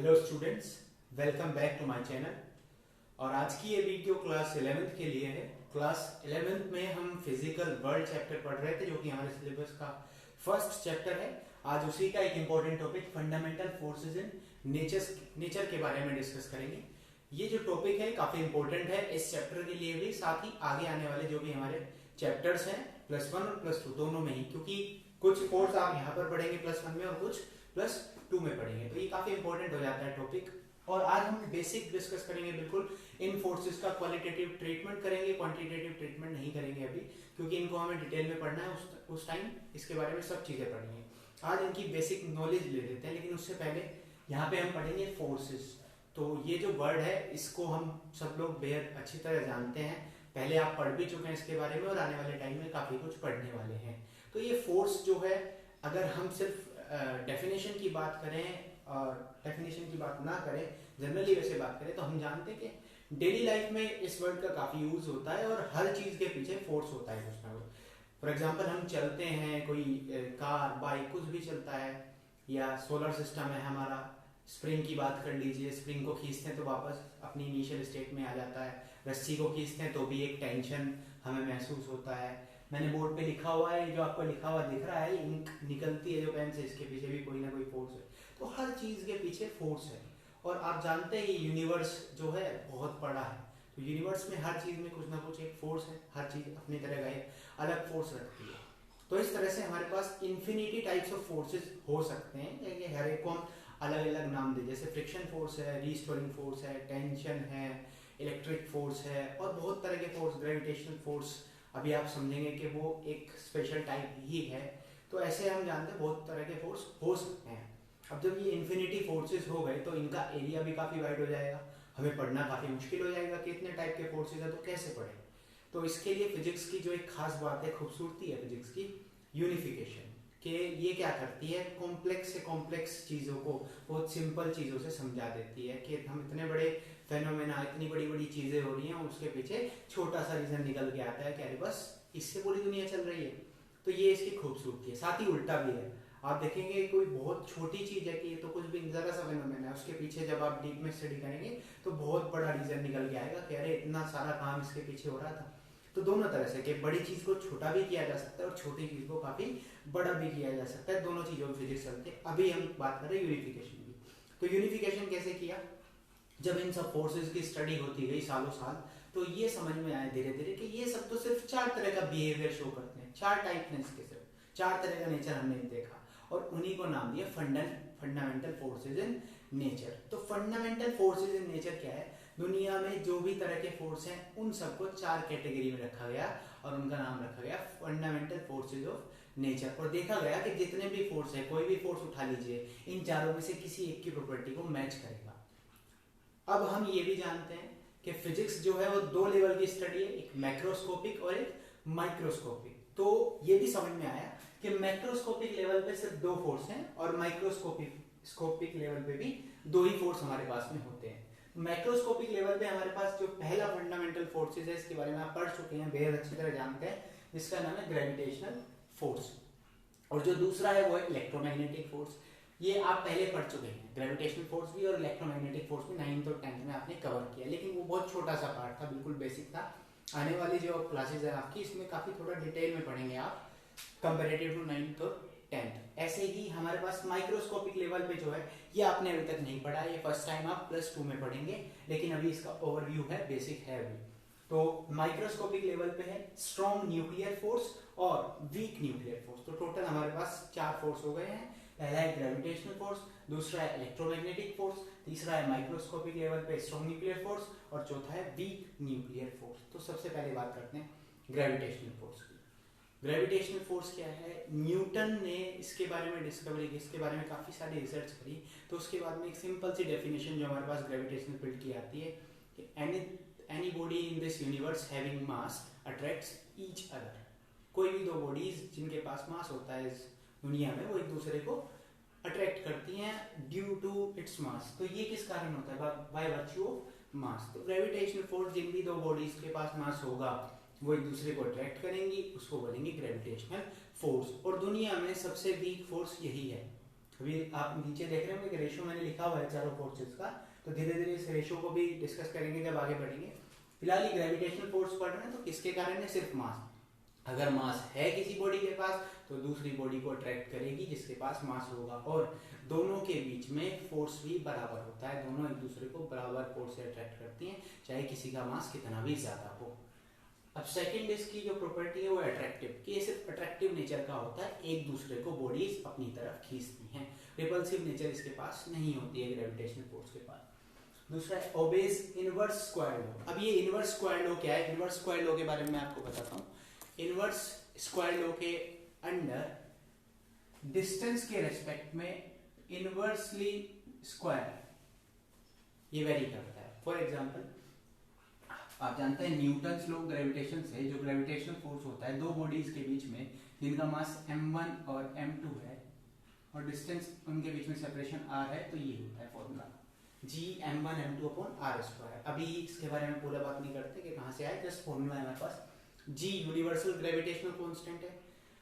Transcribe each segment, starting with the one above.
Hello students, welcome back to my channel. और आज की ये वीडियो क्लास 11th के लिए है। क्लास 11th में हम फिजिकल वर्ल्ड चैप्टर पढ़ रहे थे, जो कि हमारे सिलेबस का फर्स्ट चैप्टर है। आज उसी का एक important topic fundamental forces in nature के बारे में डिस्कस करेंगे। ये जो टॉपिक है काफी इंपॉर्टेंट है इस चैप्टर के लिए भी, साथ ही आगे आने वाले जो भी हमारे चैप्टर्स हैं +1 और +2 दोनों में ही, क्योंकि कुछ कोर्स आप यहाँ पर पढ़ेंगे +1 में और कुछ +2 में पढ़ेंगे, तो ये काफी इंपॉर्टेंट हो जाता है टॉपिक। और आज हम बेसिक डिस्कस करेंगे, बिल्कुल इन फोर्सेस का क्वालिटेटिव ट्रीटमेंट करेंगे, क्वांटिटेटिव ट्रीटमेंट नहीं करेंगे अभी, क्योंकि इनको हमें डिटेल में पढ़ना है। उस टाइम इसके बारे में सब चीजें पढ़नी है। आज इनकी बेसिक नॉलेज ले लेते हैं, लेकिन उससे पहले यहाँ पे हम पढ़ेंगे फोर्सेस। तो ये जो वर्ड है इसको हम सब लोग बेहद अच्छी तरह जानते हैं, पहले आप पढ़ भी चुके हैं इसके बारे में, और आने वाले टाइम में काफी कुछ पढ़ने वाले हैं। तो ये फोर्स जो है, अगर हम सिर्फ डेफिनेशन की बात करें और डेफिनेशन की बात ना करें, जनरली वैसे बात करें, तो हम जानते हैं कि डेली लाइफ में इस वर्ड का काफी यूज होता है और हर चीज के पीछे फोर्स होता है कुछ ना कुछ। फॉर एग्जाम्पल हम चलते हैं, कोई कार बाइक कुछ भी चलता है, या सोलर सिस्टम है हमारा, स्प्रिंग की बात कर लीजिए, स्प्रिंग को खींचते हैं तो वापस अपनी इनिशियल स्टेट में आ जाता है, रस्सी को खींचते हैं तो भी एक टेंशन हमें महसूस होता है। मैंने बोर्ड पे लिखा हुआ है, जो आपको लिखा हुआ दिख रहा है, इंक निकलती है जो पेन से, इसके पीछे भी कोई ना कोई फोर्स है। तो हर चीज के पीछे फोर्स है। और आप जानते हैं यूनिवर्स जो है बहुत बड़ा है, तो यूनिवर्स में हर चीज में कुछ ना कुछ एक फोर्स है, हर चीज अपनी तरह का एक अलग फोर्स रखती है। तो इस तरह से हमारे पास इन्फिनिटी टाइप्स ऑफ फोर्सेस हो सकते हैं, हर एक को हम अलग अलग नाम दे, जैसे फ्रिक्शन फोर्स है, रीस्टोरिंग फोर्स है, टेंशन है, इलेक्ट्रिक फोर्स है, और बहुत तरह के फोर्स, ग्रेविटेशनल फोर्स, अभी आप समझेंगे कि वो एक स्पेशल टाइप ही है। तो ऐसे हम जानते हैं बहुत तरह के फोर्स हो सकते हैं। अब जब ये इन्फिनिटी फोर्सेस हो गए तो इनका एरिया भी काफी वाइड हो जाएगा, हमें पढ़ना काफी मुश्किल हो जाएगा कि इतने टाइप के फोर्सेस है तो कैसे पढ़ें। तो इसके लिए फिजिक्स की जो एक खास बात है, खूबसूरती है फिजिक्स की, यूनिफिकेशन, कि ये क्या करती है, कॉम्प्लेक्स से कॉम्प्लेक्स चीज़ों को बहुत सिंपल चीज़ों से समझा देती है, कि हम इतने बड़े फेनोमेना, इतनी बड़ी बड़ी चीज़ें हो रही हैं, उसके पीछे छोटा सा रीज़न निकल के आता है कि अरे बस इससे पूरी दुनिया चल रही है। तो ये इसकी खूबसूरती है। साथ ही उल्टा भी है, आप देखेंगे कोई बहुत छोटी चीज़ है कि ये तो कुछ भी ज़रा सा फेनोमेना है, उसके पीछे जब आप डीप में स्टडी करेंगे तो बहुत बड़ा रीज़न निकल के आएगा कि अरे इतना सारा काम इसके पीछे हो रहा था। तो दोनों तरह से, कि बड़ी चीज को छोटा भी किया जा सकता है और छोटी चीज को काफी बड़ा भी किया जा सकता है, दोनों चीजों में फिजिक्स चलते हैं। अभी हम बात करें यूनिफिकेशन की। तो यूनिफिकेशन कैसे किया, जब इन सब फोर्सेस की स्टडी होती गई सालों साल, तो ये समझ में आया धीरे धीरे कि ये सब तो सिर्फ 4 तरह का बिहेवियर शो करते हैं, 4 टाइपनेस के, सिर्फ 4 तरह का नेचर हमने देखा, और उन्हीं को नाम दिया फंडामेंटल फोर्सेज इन नेचर। तो फंडामेंटल फोर्सेज इन नेचर क्या है, दुनिया में जो भी तरह के फोर्स हैं उन सबको 4 कैटेगरी में रखा गया, और उनका नाम रखा गया फंडामेंटल फोर्सेज ऑफ नेचर। और देखा गया कि जितने भी फोर्स है, कोई भी फोर्स उठा लीजिए, इन चारों में से किसी एक की प्रॉपर्टी को मैच करेगा। अब हम ये भी जानते हैं कि फिजिक्स जो है वो 2 लेवल की स्टडी है, एक मैक्रोस्कोपिक और एक माइक्रोस्कोपिक। तो ये भी समझ में आया कि मैक्रोस्कोपिक लेवल पे सिर्फ 2 फोर्स हैं, और माइक्रोस्कोपिक लेवल पे भी 2 ही फोर्स हमारे पास में होते हैं। मैक्रोस्कोपिक लेवल पे हमारे पास जो पहला फंडामेंटल फोर्सेस है, इसके बारे में आप पढ़ चुके हैं, बेहद अच्छी तरह जानते हैं, जिसका नाम है ग्रेविटेशनल फोर्स। और जो दूसरा है वो है इलेक्ट्रोमैग्नेटिक फोर्स। ये आप पहले पढ़ चुके हैं, ग्रेविटेशनल फोर्स भी और इलेक्ट्रोमैग्नेटिक फोर्स भी 9th और 10th में आपने कवर किया, लेकिन वो बहुत छोटा सा पार्ट था, बिल्कुल बेसिक था। आने वाली जो क्लासेज है आपकी, इसमें काफी थोड़ा डिटेल में पढ़ेंगे आप, कंपेरेटिव टू 9th और 10th। ऐसे ही हमारे पास माइक्रोस्कोपिक लेवल पे जो है, ये आपने अभी तक नहीं पढ़ा, ये फर्स्ट टाइम आप +2 में पढ़ेंगे, लेकिन अभी इसका ओवरव्यू है, बेसिक है अभी। तो माइक्रोस्कोपिक लेवल पे है स्ट्रॉन्ग न्यूक्लियर फोर्स और वीक न्यूक्लियर फोर्स। तो टोटल हमारे पास 4 फोर्स हो गए हैं। पहला है ग्रेविटेशनल फोर्स, दूसरा है इलेक्ट्रोमैग्नेटिक फोर्स, तीसरा है माइक्रोस्कोपिक लेवल पे स्ट्रॉन्ग न्यूक्लियर फोर्स, और चौथा है वीक न्यूक्लियर फोर्स। तो सबसे पहले बात करते हैं ग्रेविटेशनल फोर्स की। ग्रेविटेशनल फोर्स क्या है, न्यूटन ने इसके बारे में डिस्कवरी की, इसके बारे में काफी सारी रिसर्च करी, तो उसके बाद में एक सिंपल सी डेफिनेशन जो हमारे पास ग्रेविटेशनल फील्ड की आती है कि any body in this universe having mass attracts each other. कोई भी 2 बॉडीज जिनके पास मास होता है इस दुनिया में, वो एक दूसरे को अट्रैक्ट करती हैं ड्यू टू इट्स मास। तो ये किस कारण होता है, बाय वर्च्यू ऑफ मास। तो ग्रेविटेशनल फोर्स, जिन भी 2 बॉडीज के पास मास होगा वो एक दूसरे को अट्रैक्ट करेंगी, उसको बोलेंगे ग्रेविटेशनल फोर्स। और दुनिया में सबसे वीक फोर्स यही है, अभी आप नीचे देख रहे होंगे कि रेशियो मैंने लिखा हुआ है चारों फोर्सेस का, तो धीरे धीरे इस रेशियो को भी डिस्कस करेंगे जब आगे बढ़ेंगे। फिलहाल ये ग्रेविटेशनल फोर्स पढ़ रहे हैं तो किसके कारण है, सिर्फ मास। अगर मास है किसी बॉडी के पास तो दूसरी बॉडी को अट्रैक्ट करेगी जिसके पास मास होगा, और दोनों के बीच में फोर्स भी बराबर होता है, दोनों एक दूसरे को बराबर फोर्स से अट्रैक्ट करती हैं चाहे किसी का मास कितना भी ज्यादा हो। अब सेकंड इसकी जो प्रॉपर्टी है वो अट्रैक्टिव, कि ये सिर्फ अट्रैक्टिव नेचर का होता है, एक दूसरे को बॉडीज अपनी तरफ खींचती हैं, रिपल्सिव नेचर इसके पास नहीं होती है ग्रेविटेशनल फोर्स के पास। दूसरा है ओबेज इनवर्स स्क्वायर लॉ। अब ये इनवर्स स्क्वायर लॉ क्या है, इनवर्स स्क्वायर लॉ के बारे में मैं आपको बताता हूँ। इनवर्स स्क्वायर लॉ के अंडर डिस्टेंस के रेस्पेक्ट में इनवर्सली स्क्वायर ये वेरी करता है। फॉर एग्जांपल आप जानते हैं न्यूटन्स लॉ ग्रेविटेशन से, जो ग्रेविटेशनल फोर्स होता है दो बॉडीज के बीच में जिनका मास m1 और m2 है और डिस्टेंस उनके बीच में सेपरेशन r है, तो ये होता है formula g m1 m2 upon r square. अभी इसके बारे में पूरा बात नहीं करते कि कहाँ से आए, जस्ट फॉर्मूला है हमारे पास। g यूनिवर्सल ग्रेविटेशनल कांस्टेंट है,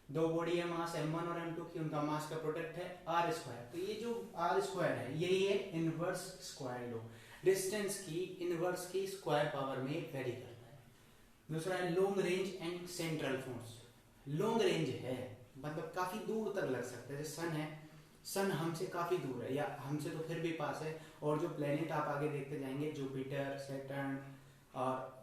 दो बॉडी है मास m1 और m2 की, उनका मास का प्रोडक्ट है r स्क्वायर। तो ये जो r स्क्वायर है यही है इनवर्स स्क्वायर लॉ, डिस्टेंस की इनवर्स की स्क्वायर पावर में वेरी करता है। दूसरा है long range and central force. Long range है मतलब काफी दूर तक लग सकता है, जैसे सन है, सन हमसे काफी दूर है या हमसे तो फिर भी पास है, और जो प्लेनेट आप आगे देखते जाएंगे जुपिटर, सैटर्न और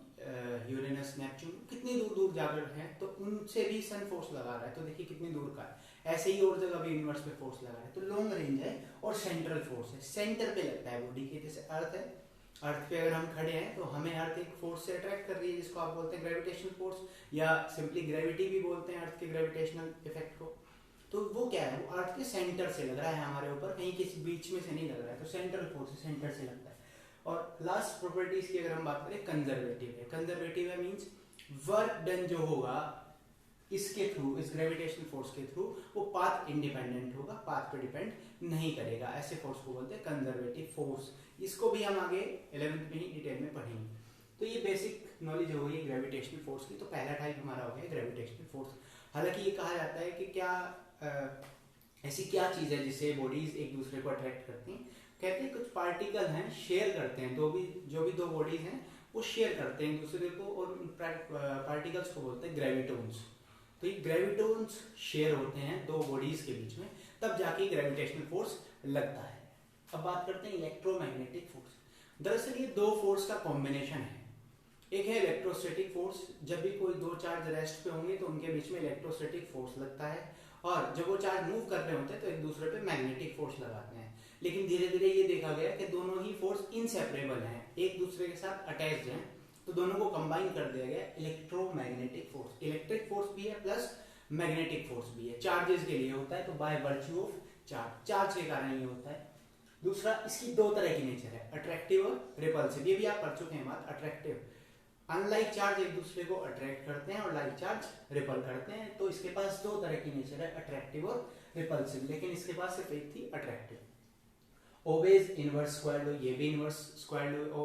यूरेनस, नेपच्यून कितनी दूर दूर जाकर हैं, तो उनसे भी सन फोर्स लगा रहा है, तो देखिए कितनी दूर का है। ऐसे ही और जगह भी यूनिवर्स में फोर्स लगा है, तो लॉन्ग रेंज है और सेंट्रल फोर्स है, सेंटर पे लगता है बॉडी के। जैसे अर्थ है, अर्थ पे अगर हम खड़े हैं तो हमें अर्थ एक फोर्स से अट्रैक्ट कर रही है जिसको आप बोलते हैं ग्रेविटेशनल फोर्स, या सिंपली ग्रेविटी भी बोलते हैं अर्थ के ग्रेविटेशनल इफेक्ट को। तो वो क्या है, वो अर्थ के सेंटर से लग रहा है हमारे ऊपर, कहीं किसी बीच में से नहीं लग रहा है, तो सेंट्रल फोर्स सेंटर से लगता है। और लास्ट प्रॉपर्टीज की अगर हम बात करें, कंजर्वेटिव है। कंजर्वेटिव है मींस वर्क डन जो होगा इसके थ्रू, इस ग्रेविटेशनल फोर्स के थ्रू, वो पाथ इंडिपेंडेंट होगा, पाथ पे डिपेंड नहीं करेगा, ऐसे फोर्स को बोलते हैं कंजर्वेटिव फोर्स। इसको भी हम आगे 11th में ही डिटेल में पढ़ेंगे। तो ये बेसिक नॉलेज हो गई ग्रेविटेशनल फोर्स की। तो पहला टाइप हमारा हो गया ग्रेविटेशनल फोर्स। हालांकि ये कहा जाता है कि क्या ऐसी क्या चीज है जिससे बॉडीज एक दूसरे को अट्रैक्ट करती हैं। कहते हैं कुछ पार्टिकल हैं शेयर करते हैं, जो भी दो बॉडीज हैं वो शेयर करते हैं एक दूसरे को, और पार्टिकल्स को बोलते हैं ग्रेविटोन्स। तो ये ग्रेविटोन्स शेयर होते हैं दो बॉडीज के बीच में, तब जाके ग्रेविटेशनल फोर्स लगता है। अब बात करते हैं इलेक्ट्रोमैग्नेटिक फोर्स। दरअसल ये दो फोर्स का कॉम्बिनेशन है। एक है इलेक्ट्रोस्टैटिक फोर्स, जब भी कोई दो चार्ज रेस्ट पे होंगे तो उनके बीच में इलेक्ट्रोस्टैटिक फोर्स लगता है, और जब वो चार्ज मूव कर रहे होते हैं तो एक दूसरे पे मैग्नेटिक फोर्स लगाते हैं। लेकिन धीरे धीरे ये देखा गया कि दोनों ही फोर्स इनसेपरेबल हैं, एक दूसरे के साथ अटैच्ड हैं, तो दोनों को कंबाइन कर दिया गया इलेक्ट्रोमैग्नेटिक फोर्स। इलेक्ट्रिक फोर्स भी है प्लस मैग्नेटिक फोर्स भी है, चार्जेस के लिए होता है, तो by virtue of charge, charge के कारण ये होता है। दूसरा, इसकी दो तरह की नेचर है, अट्रैक्टिव और रिपल्सिव। ये भी आप पढ़ चुके हैं बात। अट्रैक्टिव, अनलाइक चार्ज एक दूसरे को अट्रैक्ट करते हैं और लाइक चार्ज रिपल करते हैं, तो इसके पास दो तरह की नेचर है, अट्रैक्टिव और रिपल्सिव, लेकिन इसके पास सिर्फ एक थी, attractive. Obeys inverse square law, ये भी इनवर्स स्क्वायर लॉ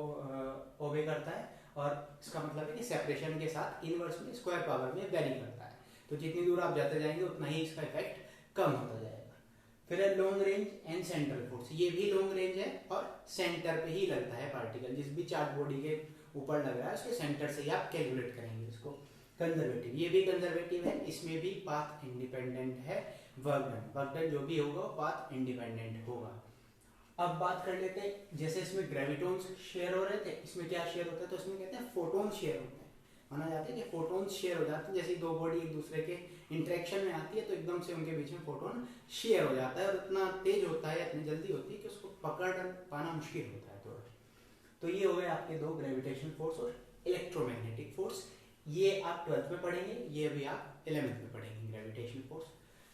ओबे करता है, और इसका मतलब है कि सेपरेशन के साथ इनवर्स में स्क्वायर पावर में वेरी करता है, तो जितनी दूर आप जाते जाएंगे उतना ही इसका इफेक्ट कम होता जाएगा। फिर है long range and central force. ये भी लॉन्ग रेंज है और सेंटर पे ही लगता है पार्टिकल, जिस भी चार्ज बॉडी के ऊपर लग रहा है उसके सेंटर से ही आप कैलकुलेट करेंगे इसको। कंजर्वेटिव, ये भी कंजर्वेटिव है, इसमें भी पाथ इंडिपेंडेंट है, वर्क डन जो भी होगा वो पाथ इंडिपेंडेंट होगा। अब बात कर लेते हैं, जैसे इसमें ग्रेविटोन्स शेयर हो रहे थे, इसमें क्या शेयर होता है, तो इसमें कहते हैं फोटोन शेयर होते हैं। माना जाता है कि फोटोन्स शेयर हो जाते हैं, जैसे दो बॉडी एक दूसरे के इंटरेक्शन में आती है तो एकदम से उनके बीच में फोटोन शेयर हो जाता है, और इतना तेज होता है, इतनी जल्दी होती है कि उसको पकड़ पाना मुश्किल होता है थोड़ा। तो ये हो गए आपके दो, ग्रेविटेशनल फोर्स और इलेक्ट्रोमैग्नेटिक फोर्स। ये आप 12th में पढ़ेंगे, ये भी आप 11th में पढ़ेंगे ग्रेविटेशनल फोर्स।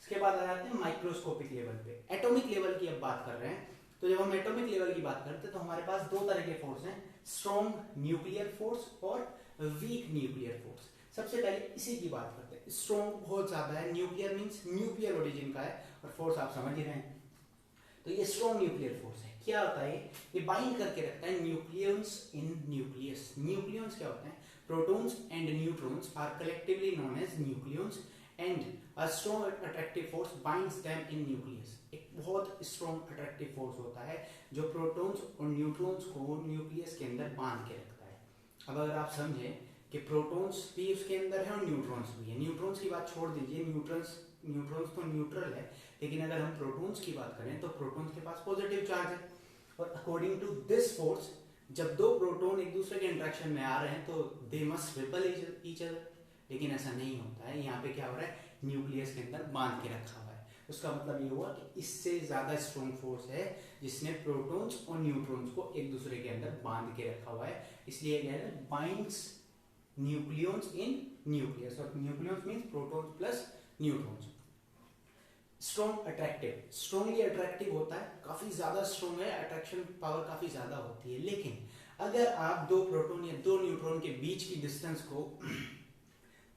इसके बाद आ जाते हैं माइक्रोस्कोपिक लेवल पे, एटॉमिक लेवल की अब बात कर रहे हैं। तो जब हम एटॉमिक लेवल की बात करते हैं तो हमारे पास दो तरह के फोर्स हैं, स्ट्रॉन्ग न्यूक्लियर फोर्स और वीक न्यूक्लियर फोर्स। सबसे पहले इसी की बात करते हैं। स्ट्रॉन्ग बहुत ज्यादा है, न्यूक्लियर मींस न्यूक्लियर ओरिजिन का है, और फोर्स आप समझ ही रहे हैं। तो ये स्ट्रॉन्ग न्यूक्लियर फोर्स है। क्या होता है, ये बाइंड करके रखता है न्यूक्लियंस इन न्यूक्लियस। न्यूक्लियंस क्या होते हैं, protons and neutrons are collectively known as nucleons, and a strong attractive force binds them in nucleus. एक बहुत स्ट्रॉन्ग अट्रैक्टिव फोर्स होता है जो प्रोटॉन्स और न्यूट्रॉन्स को न्यूक्लियस के अंदर बांध के रखता है। अब अगर आप समझें कि प्रोटॉन्स भी उसके अंदर है और न्यूट्रॉन्स भी है, न्यूट्रॉन्स की बात छोड़ दीजिए, न्यूट्रॉन्स तो न्यूट्रल है, लेकिन अगर हम प्रोटॉन्स की बात करें तो प्रोटॉन्स के पास पॉजिटिव चार्ज है, और अकॉर्डिंग टू दिस फोर्स जब दो प्रोटॉन एक दूसरे के इंटरेक्शन में आ रहे हैं तो they must ripple each other, लेकिन ऐसा नहीं होता है। यहाँ पे क्या हो रहा है, न्यूक्लियस के अंदर बांध के रखा हुआ है। उसका मतलब ये हुआ कि इससे ज्यादा स्ट्रॉन्ग फोर्स है जिसने प्रोटॉन्स और न्यूट्रॉन्स को एक दूसरे के अंदर बांध के रखा हुआ है, इसलिए क्या है, बाइंड्स न्यूक्लियॉन्स इन न्यूक्लियस, और nucleons means protons plus neutrons. Strong attractive, strongly attractive होता है, काफी ज्यादा स्ट्रॉन्ग है, अट्रैक्शन पावर काफी ज्यादा होती है। लेकिन अगर आप दो प्रोटॉन या दो न्यूट्रॉन के बीच की डिस्टेंस को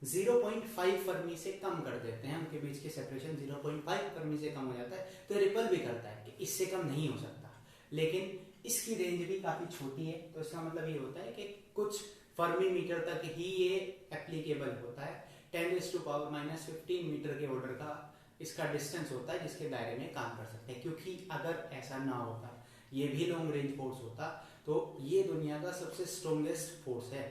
0.5 फर्मी से कम कर देते हैं, उनके बीच की सेपरेशन 0.5 फर्मी से कम हो जाता है, तो रिपल भी करता है कि इससे कम नहीं हो सकता। लेकिन इसकी रेंज भी काफी छोटी है, तो इसका मतलब ये होता है कि कुछ फर्मी मीटर तक ही ये एप्लीकेबल होता है। 10⁻⁻15 मीटर के ऑर्डर का इसका डिस्टेंस होता है जिसके दायरे में काम कर सकते हैं। क्योंकि अगर ऐसा ना होता, ये भी लॉन्ग रेंज फोर्स होता, तो ये दुनिया का सबसे स्ट्रॉन्गेस्ट फोर्स है,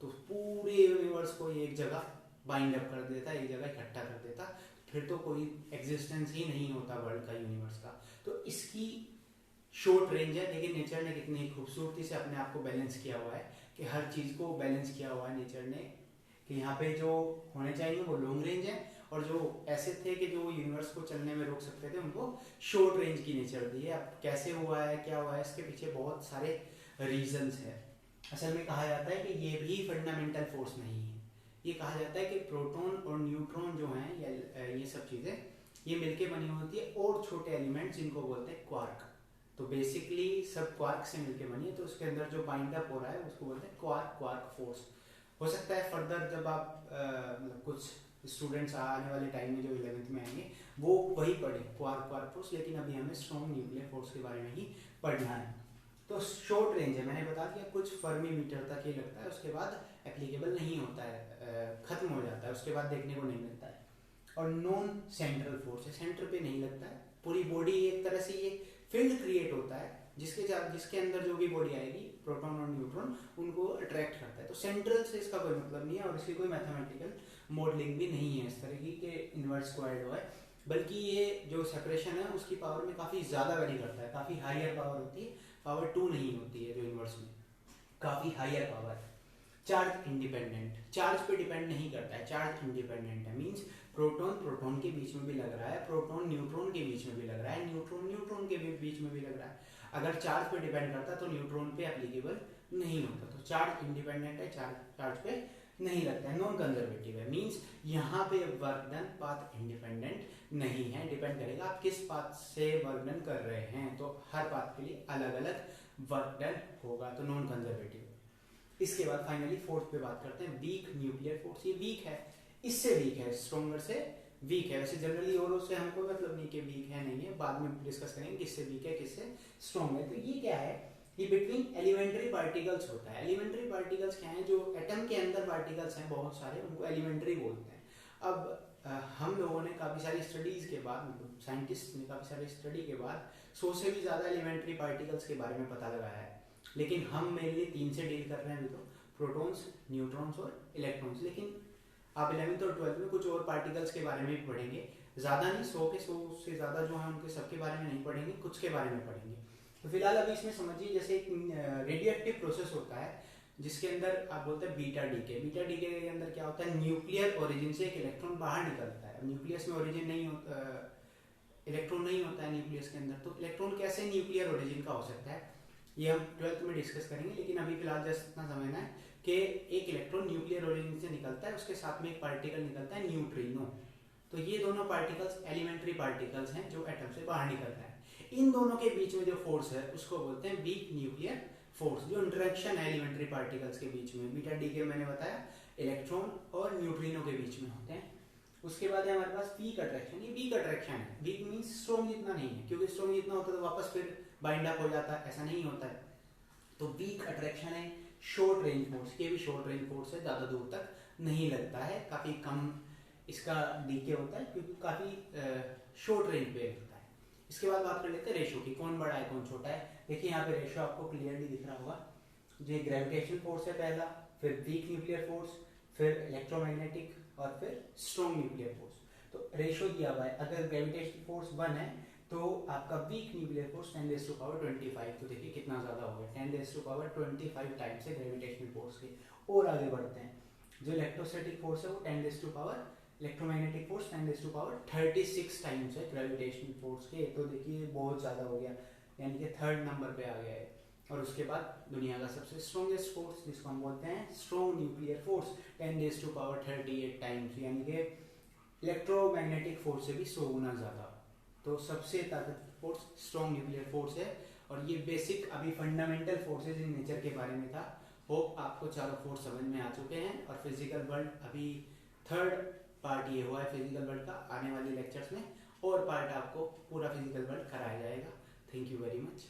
तो पूरे यूनिवर्स को एक जगह बाइंड अप कर देता, एक जगह इकट्ठा कर देता, फिर तो कोई एग्जिस्टेंस ही नहीं होता वर्ल्ड का, यूनिवर्स का। तो इसकी शॉर्ट रेंज है, लेकिन नेचर ने कितनी खूबसूरती से अपने आप को बैलेंस किया हुआ है कि हर चीज को बैलेंस किया हुआ है नेचर ने, कि यहाँ पे जो होने चाहिए वो लॉन्ग रेंज है, और जो ऐसे थे कि जो यूनिवर्स को चलने में रोक सकते थे उनको शॉर्ट रेंज की नेचर दी है। अब कैसे हुआ है, क्या हुआ है, इसके पीछे बहुत सारे रीजंस है। असल में कहा जाता है कि ये भी फंडामेंटल फोर्स नहीं है, ये कहा जाता है कि प्रोटॉन और न्यूट्रॉन जो हैं या ये सब चीजें ये मिलके बनी होती है और छोटे एलिमेंट्स जिनको बोलते हैं क्वार्क। तो बेसिकली सब क्वार्क से मिलके बनी है, तो उसके अंदर जो बाइंड अप हो रहा है उसको बोलते हैं क्वार्क फोर्स। हो सकता है फर्दर जब आप मतलब कुछ स्टूडेंट्स आने वाले टाइम में जो 11th में आएंगे वो वही पढ़े क्वार्क फोर्स, लेकिन अभी हमें स्ट्रॉन्ग न्यूक्लियर फोर्स के बारे में ही पढ़ना है। तो शॉर्ट रेंज है, मैंने बता दिया, कुछ फर्मी मीटर तक ही लगता है, उसके बाद एप्लीकेबल नहीं होता है, खत्म हो जाता है, उसके बाद देखने को नहीं मिलता है। और नॉन सेंट्रल फोर्स है, सेंटर पे नहीं लगता है, पूरी बॉडी एक तरह से ये फील्ड क्रिएट होता है जिसके अंदर जो भी बॉडी आएगी प्रोटॉन और न्यूट्रॉन उनको अट्रैक्ट करता है। तो सेंट्रल से इसका कोई मतलब नहीं है, और इसकी कोई मैथमेटिकल मॉडलिंग भी नहीं है इस तरह की कि इनवर्स स्क्वायर्ड हो है, बल्कि ये जो सेपरेशन है उसकी पावर में काफी ज्यादा वेरी करता है, काफी हायर पावर होती है, पावर 2 नहीं होती है जो इनवर्स में, काफी higher power. Charge independent, charge पे डिपेंड नहीं करता है, चार्ज इंडिपेंडेंट है, मींस प्रोटॉन के बीच में भी लग रहा है, प्रोटॉन न्यूट्रॉन के बीच में भी लग रहा है, न्यूट्रॉन के बीच में भी लग रहा है। अगर चार्ज पे डिपेंड करता तो न्यूट्रॉन पे एप्लीकेबल नहीं होता। तो चार्ज इंडिपेंडेंट है, चार्ज पे नहीं लगता है, नॉन कंजर्वेटिव है, मींस यहाँ पे वर्क डन पाथ इंडिपेंडेंट नहीं है, डिपेंड करेगा आप किस पाथ से वर्क डन कर रहे हैं, तो हर पाथ के लिए अलग अलग वर्क डन होगा, तो नॉन कंजर्वेटिव। इसके बाद फाइनली फोर्थ पे बात करते हैं, वीक न्यूक्लियर फोर्स। ये वीक है, इससे वीक है, स्ट्रॉन्गर से वीक है। वैसे जनरली और उससे हमको मतलब नहीं कि वीक है नहीं है, बाद में डिस्कस करेंगे किससे वीक है किससे स्ट्रॉन्ग है। तो ये क्या है, ये बिटवीन एलिमेंट्री पार्टिकल्स होता है। एलिमेंट्री पार्टिकल्स क्या है, जो एटम के अंदर पार्टिकल्स हैं बहुत सारे, उनको एलिमेंट्री बोलते हैं। अब हम लोगों ने काफी सारी स्टडीज के बाद, मतलब साइंटिस्ट ने काफी सारी स्टडी के बाद 100 से भी ज्यादा एलिमेंट्री पार्टिकल्स के बारे में पता लगाया है, लेकिन हम मेनली 3 से डील कर रहे हैं अभी तो, प्रोटॉन्स, न्यूट्रॉन्स और इलेक्ट्रॉन्स। लेकिन आप 11th और 12th में कुछ और पार्टिकल्स के बारे में भी पढ़ेंगे, ज्यादा नहीं, 100 से ज्यादा जो है उनके सबके बारे में नहीं पढ़ेंगे, कुछ के बारे में पढ़ेंगे। तो फिलहाल अभी इसमें समझिए, जैसे एक रेडियोएक्टिव प्रोसेस होता है जिसके अंदर आप बोलते हैं बीटा डीके। बीटा डीके के अंदर क्या होता है, न्यूक्लियर ओरिजिन से एक इलेक्ट्रॉन बाहर निकलता है। न्यूक्लियस में ओरिजिन नहीं होता, इलेक्ट्रॉन नहीं होता है न्यूक्लियस के अंदर, तो इलेक्ट्रॉन कैसे न्यूक्लियर ओरिजिन का हो सकता है, ये हम 12th में डिस्कस करेंगे। लेकिन अभी फिलहाल जस्ट इतना समझना है कि एक इलेक्ट्रॉन न्यूक्लियर ओरिजिन से निकलता है, उसके साथ में एक पार्टिकल निकलता है न्यूट्रिनो। तो ये दोनों पार्टिकल्स एलिमेंट्री पार्टिकल्स हैं जो एटम से बाहर निकलता है। इन दोनों के बीच में जो फोर्स है उसको बोलते हैं वीक न्यूक्लियर फोर्स। जो इंटरेक्शन है एलिमेंट्री पार्टिकल्स के बीच में, बीटा डीके मैंने बताया इलेक्ट्रॉन और न्यूट्रिनो के बीच में होते हैं। उसके बाद है हमारे पास वीक अट्रैक्शन। ये वीक अट्रैक्शन है, वीक मींस स्ट्रॉन्ग जितना नहीं है, क्योंकि स्ट्रॉन्ग जितना होता है तो वापस फिर बाइंड अप हो जाता है, ऐसा नहीं होता है। तो वीक अट्रैक्शन है, शॉर्ट रेंज फोर्स। ये भी शॉर्ट रेंज फोर्स है, ज्यादा दूर तक नहीं लगता है, काफी कम इसका डीके होता है क्योंकि काफी शॉर्ट रेंज पे लगता है। इसके बाद बात कर लेते हैं रेशो की, कौन बड़ा है कौन छोटा है। देखिए यहाँ पे रेशो आपको क्लियरली दिख रहा होगा। जो ग्रेविटेशनल फोर्स है पहला, फिर वीक न्यूक्लियर फोर्स, फिर इलेक्ट्रोमैग्नेटिक और फिर स्ट्रॉन्ग न्यूक्लियर फोर्स। तो रेशो दिया हुआ है, अगर ग्रेविटेशनल फोर्स 1 है तो आपका वीक न्यूक्लियर फोर्स 10⁻25। तो देखिए कितना ज्यादा हो गया, 10⁻25 टाइम्स है ग्रेविटेशनल फोर्स के। और आगे बढ़ते हैं, जो इलेक्ट्रोस्टैटिक फोर्स है वो 10⁻, इलेक्ट्रोमैग्नेटिक फोर्स 10⁻36 टाइम्स है ग्रेविटेशनल फोर्स के। तो देखिए बहुत ज़्यादा हो गया, यानी कि थर्ड नंबर पे आ गया है। और उसके बाद दुनिया का सबसे स्ट्रॉन्गेस्ट फोर्स जिसको हम बोलते हैं स्ट्रॉन्ग न्यूक्लियर फोर्स 10⁻38 टाइम्स, यानी कि इलेक्ट्रोमैग्नेटिक फोर्स से भी 100 गुना ज़्यादा। तो सबसे ताकतवर फोर्स स्ट्रॉन्ग न्यूक्लियर फोर्स है। और ये बेसिक अभी फंडामेंटल फोर्सेज इन नेचर के बारे में था। होप आपको चारों फोर्स समझ में आ चुके हैं। और फिजिकल वर्ल्ड अभी थर्ड पार्ट ये हुआ है फिजिकल वर्ल्ड का, आने वाले लेक्चर्स में और पार्ट आपको पूरा फिजिकल वर्ल्ड कराया जाएगा। Thank you very much.